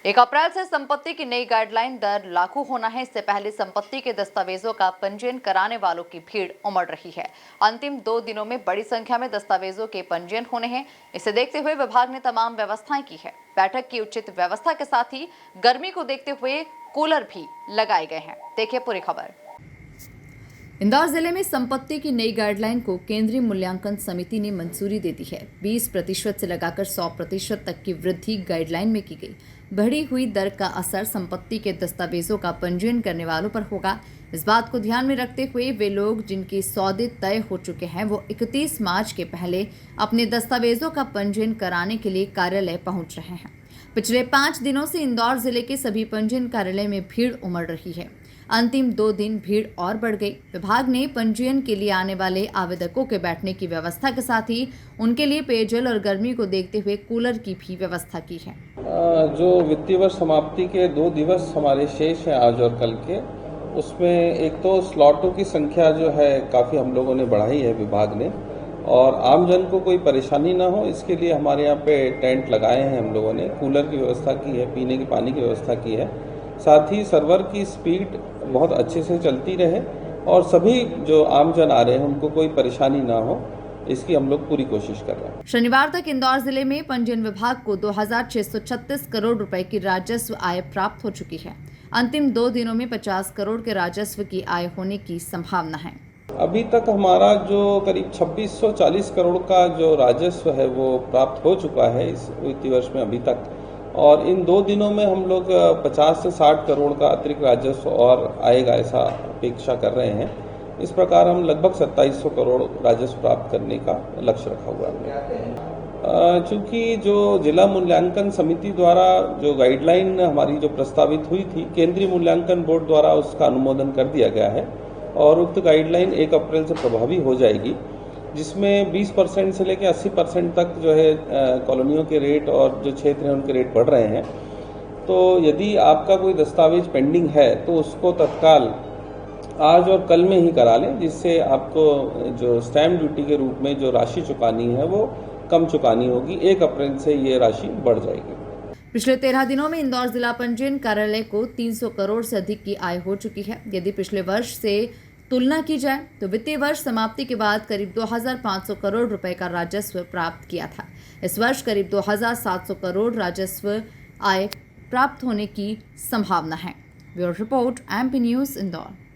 1 अप्रैल से संपत्ति की नई गाइडलाइन दर लागू होना है। इससे पहले संपत्ति के दस्तावेजों का पंजीयन कराने वालों की भीड़ उमड़ रही है। अंतिम 2 दिनों में बड़ी संख्या में दस्तावेजों के पंजीयन होने हैं। इसे देखते हुए विभाग ने तमाम व्यवस्थाएं की है। बैठक की उचित व्यवस्था के साथ ही गर्मी को देखते हुए कूलर भी लगाए गए हैं। देखिए पूरी खबर। इंदौर जिले में संपत्ति की नई गाइडलाइन को केंद्रीय मूल्यांकन समिति ने मंजूरी दे दी है। 20% से लगाकर 100% तक की वृद्धि गाइडलाइन में की गई। बढ़ी हुई दर का असर संपत्ति के दस्तावेजों का पंजीयन करने वालों पर होगा। इस बात को ध्यान में रखते हुए वे लोग जिनके सौदे तय हो चुके हैं वो 31 मार्च के पहले अपने दस्तावेजों का पंजीयन कराने के लिए कार्यालय पहुंच रहे हैं। पिछले 5 दिनों से इंदौर जिले के सभी पंजीयन कार्यालय में भीड़ उमड़ रही है। अंतिम 2 दिन भीड़ और बढ़ गई। विभाग ने पंजीयन के लिए आने वाले आवेदकों के बैठने की व्यवस्था के साथ ही उनके लिए पेयजल और गर्मी को देखते हुए कूलर की भी व्यवस्था की है। जो वित्तीय वर्ष समाप्ति के 2 दिवस हमारे शेष हैं आज और कल के, उसमें एक तो स्लॉटों की संख्या जो है काफ़ी हम लोगों ने बढ़ाई है विभाग ने, और आमजन को कोई परेशानी ना हो इसके लिए हमारे यहाँ पे टेंट लगाए हैं हम लोगों ने, कूलर की व्यवस्था की है, पीने के पानी की व्यवस्था की है। साथ ही सर्वर की स्पीड बहुत अच्छे से चलती रहे और सभी जो आमजन आ रहे हैं उनको कोई परेशानी ना हो, इसकी हम लोग पूरी कोशिश कर रहे हैं। शनिवार तक इंदौर जिले में पंजीयन विभाग को 2636 करोड़ रुपए की राजस्व आय प्राप्त हो चुकी है। अंतिम 2 दिनों में 50 करोड़ के राजस्व की आय होने की संभावना है। अभी तक हमारा जो करीब 2640 करोड़ का जो राजस्व है वो प्राप्त हो चुका है इस वित्तीय वर्ष में अभी तक, और इन 2 दिनों में हम लोग 50 से 60 करोड़ का अतिरिक्त राजस्व और आएगा ऐसा अपेक्षा कर रहे हैं। इस प्रकार हम लगभग 2700 करोड़ राजस्व प्राप्त करने का लक्ष्य रखा हुआ है। चूँकि जो जिला मूल्यांकन समिति द्वारा जो गाइडलाइन हमारी जो प्रस्तावित हुई थी, केंद्रीय मूल्यांकन बोर्ड द्वारा उसका अनुमोदन कर दिया गया है और उक्त गाइडलाइन 1 अप्रैल से प्रभावी हो जाएगी, जिसमें 20% से लेकर 80% तक जो है कॉलोनियों के रेट और जो क्षेत्र हैं उनके रेट बढ़ रहे हैं। तो यदि आपका कोई दस्तावेज पेंडिंग है तो उसको तत्काल आज और कल में ही करा लें, जिससे आपको जो स्टैम्प ड्यूटी के रूप में जो राशि चुकानी है वो कम चुकानी होगी। 1 अप्रैल से ये राशि बढ़ जाएगी। पिछले 13 दिनों में इंदौर जिला पंजीयन कार्यालय को 300 करोड़ से अधिक की आय हो चुकी है। यदि पिछले वर्ष से तुलना की जाए तो वित्तीय वर्ष समाप्ति के बाद करीब 2500 करोड़ रुपए का राजस्व प्राप्त किया था। इस वर्ष करीब 2700 करोड़ राजस्व आय प्राप्त होने की संभावना है। Bureau report, MP news, Indore.